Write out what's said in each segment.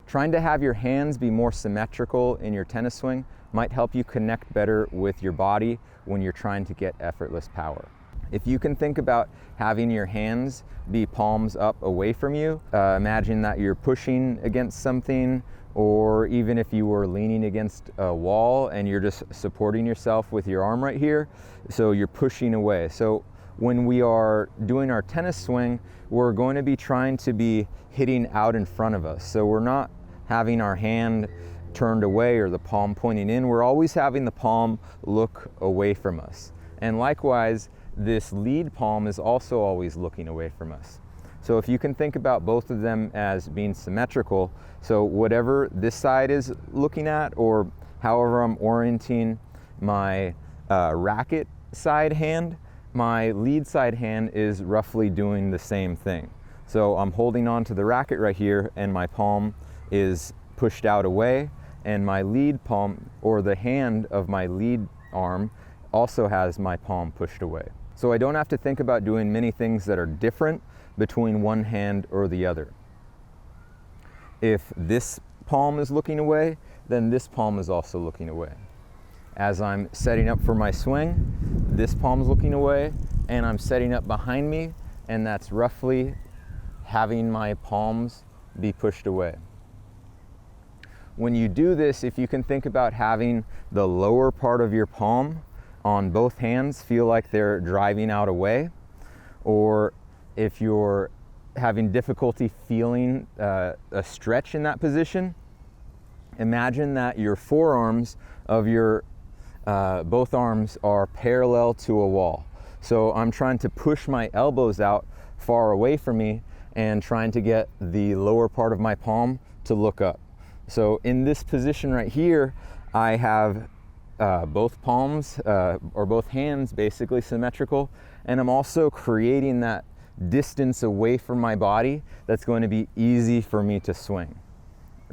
Trying to have your hands be more symmetrical in your tennis swing might help you connect better with your body when you're trying to get effortless power. If you can think about having your hands be palms up away from you, imagine that you're pushing against something, or even if you were leaning against a wall and you're just supporting yourself with your arm right here, so you're pushing away. So when we are doing our tennis swing, we're going to be trying to be hitting out in front of us. So we're not having our hand turned away or the palm pointing in. We're always having the palm look away from us. And likewise, this lead palm is also always looking away from us. So if you can think about both of them as being symmetrical, so whatever this side is looking at, or however I'm orienting my racket side hand, my lead side hand is roughly doing the same thing. So I'm holding on to the racket right here, and my palm is pushed out away, and my lead palm, or the hand of my lead arm, also has my palm pushed away. So I don't have to think about doing many things that are different between one hand or the other. If this palm is looking away, then this palm is also looking away. As I'm setting up for my swing, this palm's looking away, and I'm setting up behind me, and that's roughly having my palms be pushed away. When you do this, if you can think about having the lower part of your palm on both hands feel like they're driving out away, or if you're having difficulty feeling a stretch in that position, imagine that your forearms of your both arms are parallel to a wall. So I'm trying to push my elbows out far away from me and trying to get the lower part of my palm to look up. So in this position right here, I have both palms or both hands basically symmetrical, and I'm also creating that distance away from my body that's going to be easy for me to swing.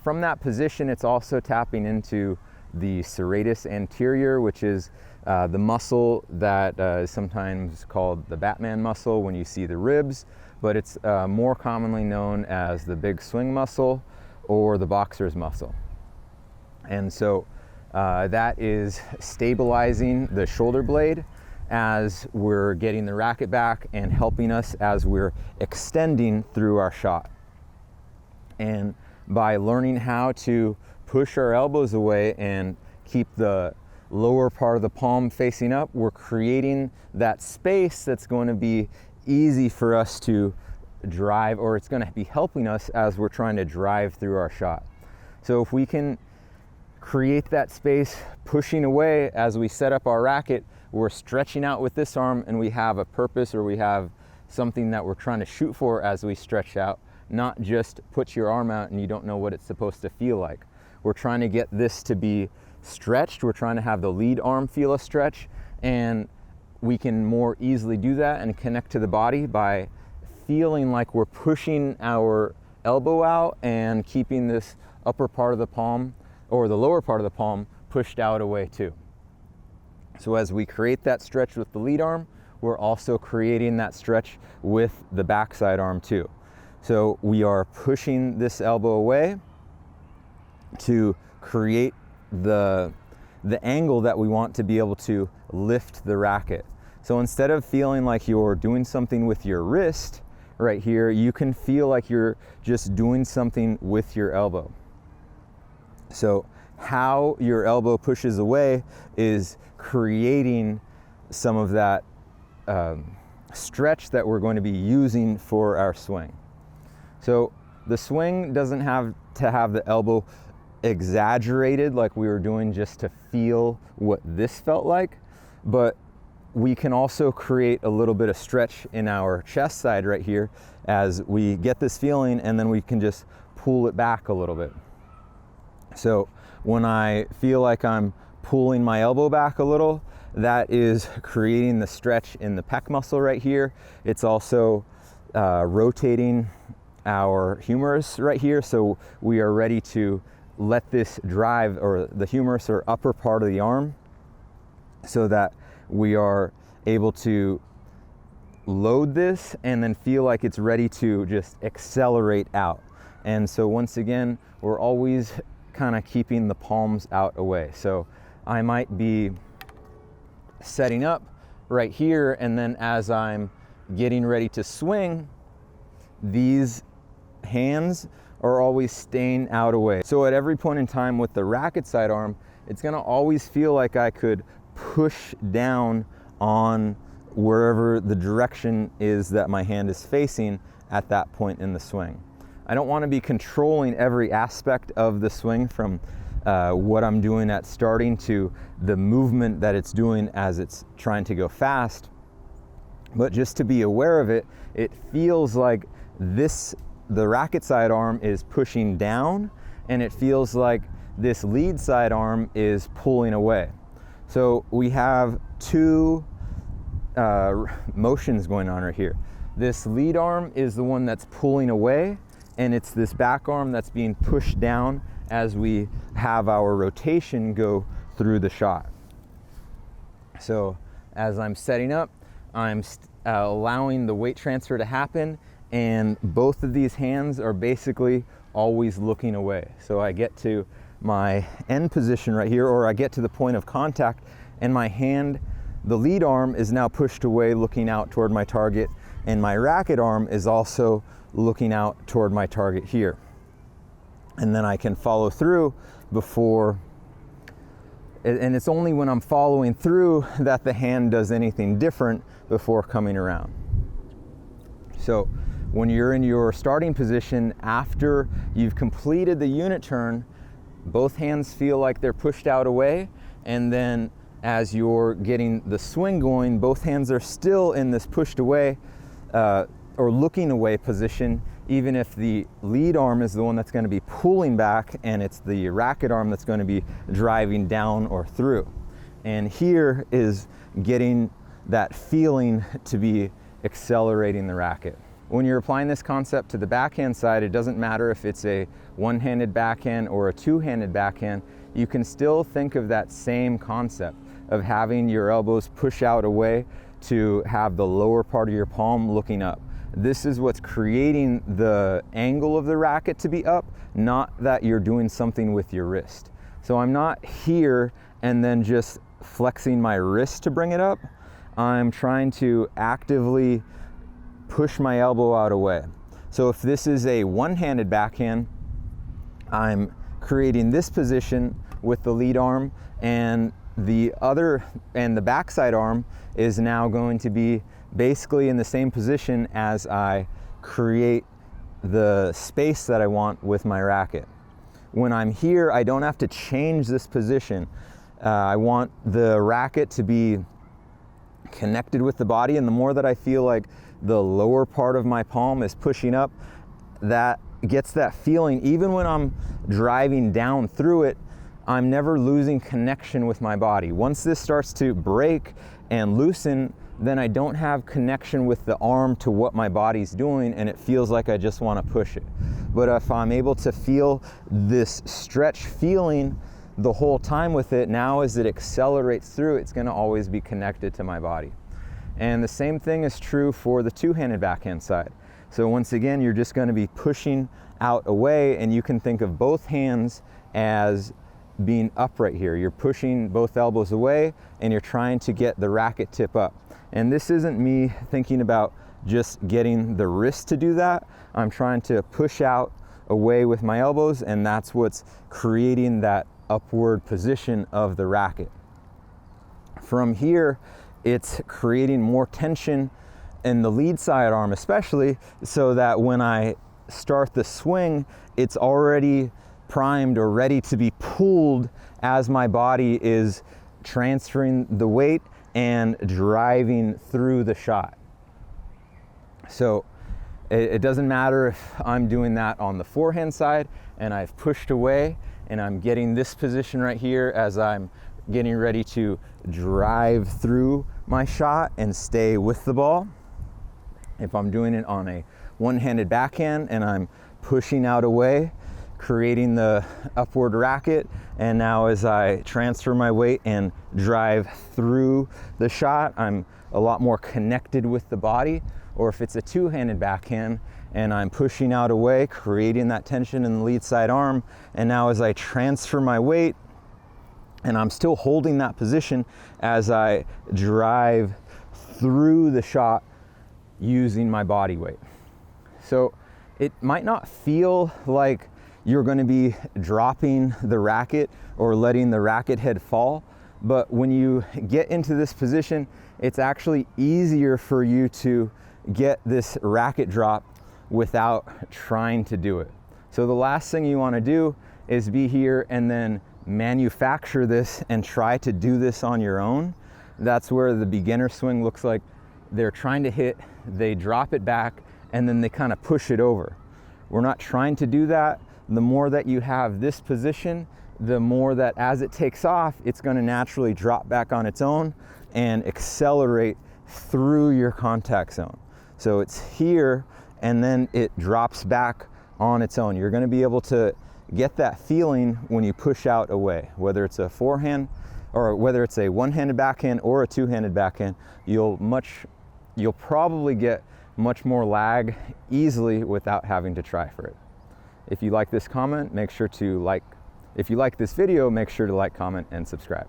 From that position, it's also tapping into the serratus anterior, which is the muscle that is sometimes called the Batman muscle when you see the ribs, but it's more commonly known as the big swing muscle or the boxer's muscle. And so that is stabilizing the shoulder blade as we're getting the racket back and helping us as we're extending through our shot. And by learning how to push our elbows away and keep the lower part of the palm facing up, we're creating that space that's going to be easy for us to drive, or it's going to be helping us as we're trying to drive through our shot. So if we can create that space pushing away as we set up our racket, we're stretching out with this arm, and we have a purpose, or we have something that we're trying to shoot for as we stretch out, not just put your arm out and you don't know what it's supposed to feel like. We're trying to get this to be stretched. We're trying to have the lead arm feel a stretch, and we can more easily do that and connect to the body by feeling like we're pushing our elbow out and keeping this upper part of the palm, or the lower part of the palm, pushed out away too. So as we create that stretch with the lead arm, we're also creating that stretch with the backside arm too. So we are pushing this elbow away to create the angle that we want to be able to lift the racket. So instead of feeling like you're doing something with your wrist right here, you can feel like you're just doing something with your elbow. So how your elbow pushes away is creating some of that stretch that we're going to be using for our swing. So the swing doesn't have to have the elbow exaggerated like we were doing just to feel what this felt like, but we can also create a little bit of stretch in our chest side right here as we get this feeling, and then we can just pull it back a little bit. So when I feel like I'm pulling my elbow back a little, that is creating the stretch in the pec muscle right here. It's also rotating our humerus right here, so we are ready to let this drive, or the humerus or upper part of the arm, so that we are able to load this and then feel like it's ready to just accelerate out. And so once again, we're always kind of keeping the palms out away. So I might be setting up right here, and then as I'm getting ready to swing, these hands are always staying out away. So at every point in time with the racket sidearm, it's gonna always feel like I could push down on wherever the direction is that my hand is facing at that point in the swing. I don't want to be controlling every aspect of the swing, from what I'm doing at starting to the movement that it's doing as it's trying to go fast. But just to be aware of it, it feels like the racket sidearm is pushing down, and it feels like this lead sidearm is pulling away. So we have two motions going on right here. This lead arm is the one that's pulling away, and it's this back arm that's being pushed down as we have our rotation go through the shot. So as I'm setting up, I'm allowing the weight transfer to happen, and both of these hands are basically always looking away. So I get to my end position right here, or I get to the point of contact, and my hand, the lead arm, is now pushed away looking out toward my target, and my racket arm is also looking out toward my target here. And then I can follow through before, and it's only when I'm following through that the hand does anything different before coming around. So when you're in your starting position after you've completed the unit turn, both hands feel like they're pushed out away, and then as you're getting the swing going, both hands are still in this pushed away or looking away position, even if the lead arm is the one that's going to be pulling back and it's the racket arm that's going to be driving down or through. And here is getting that feeling to be accelerating the racket. When you're applying this concept to the backhand side, it doesn't matter if it's a one-handed backhand or a two-handed backhand, you can still think of that same concept of having your elbows push out away to have the lower part of your palm looking up. This is what's creating the angle of the racket to be up, not that you're doing something with your wrist. So I'm not here and then just flexing my wrist to bring it up. I'm trying to actively push my elbow out away. So if this is a one-handed backhand, I'm creating this position with the lead arm, and the backside arm is now going to be basically in the same position as I create the space that I want with my racket. When I'm here, I don't have to change this position. I want the racket to be connected with the body, and the more that I feel like the lower part of my palm is pushing up, that gets that feeling. Even when I'm driving down through it, I'm never losing connection with my body. Once this starts to break and loosen, then I don't have connection with the arm to what my body's doing, and it feels like I just want to push it. But if I'm able to feel this stretch feeling the whole time with it, now as it accelerates through, it's going to always be connected to my body. And the same thing is true for the two-handed backhand side. So once again, you're just going to be pushing out away, and you can think of both hands as being upright here. You're pushing both elbows away, and you're trying to get the racket tip up. And this isn't me thinking about just getting the wrist to do that. I'm trying to push out away with my elbows, and that's what's creating that upward position of the racket. From here, it's creating more tension in the lead side arm especially, so that when I start the swing, it's already primed or ready to be pulled as my body is transferring the weight and driving through the shot. So it doesn't matter if I'm doing that on the forehand side and I've pushed away and I'm getting this position right here as I'm getting ready to drive through my shot and stay with the ball. If I'm doing it on a one-handed backhand and I'm pushing out away, creating the upward racket, and now as I transfer my weight and drive through the shot, I'm a lot more connected with the body. Or if it's a two-handed backhand and I'm pushing out away, creating that tension in the lead side arm. And now as I transfer my weight, and I'm still holding that position as I drive through the shot using my body weight. So it might not feel like you're going to be dropping the racket or letting the racket head fall, but when you get into this position, it's actually easier for you to get this racket drop without trying to do it. So the last thing you want to do is be here and then manufacture this and try to do this on your own. That's where the beginner swing looks like they're trying to hit, they drop it back, and then they kind of push it over. We're not trying to do that. The more that you have this position, the more that as it takes off, it's going to naturally drop back on its own and accelerate through your contact zone. So it's here and then it drops back on its own. You're going to be able to get that feeling when you push out away, whether it's a forehand or whether it's a one-handed backhand or a two-handed backhand. You'll probably get much more lag easily without having to try for it. If you like this comment, make sure to like. If you like this video, make sure to like, comment, and subscribe.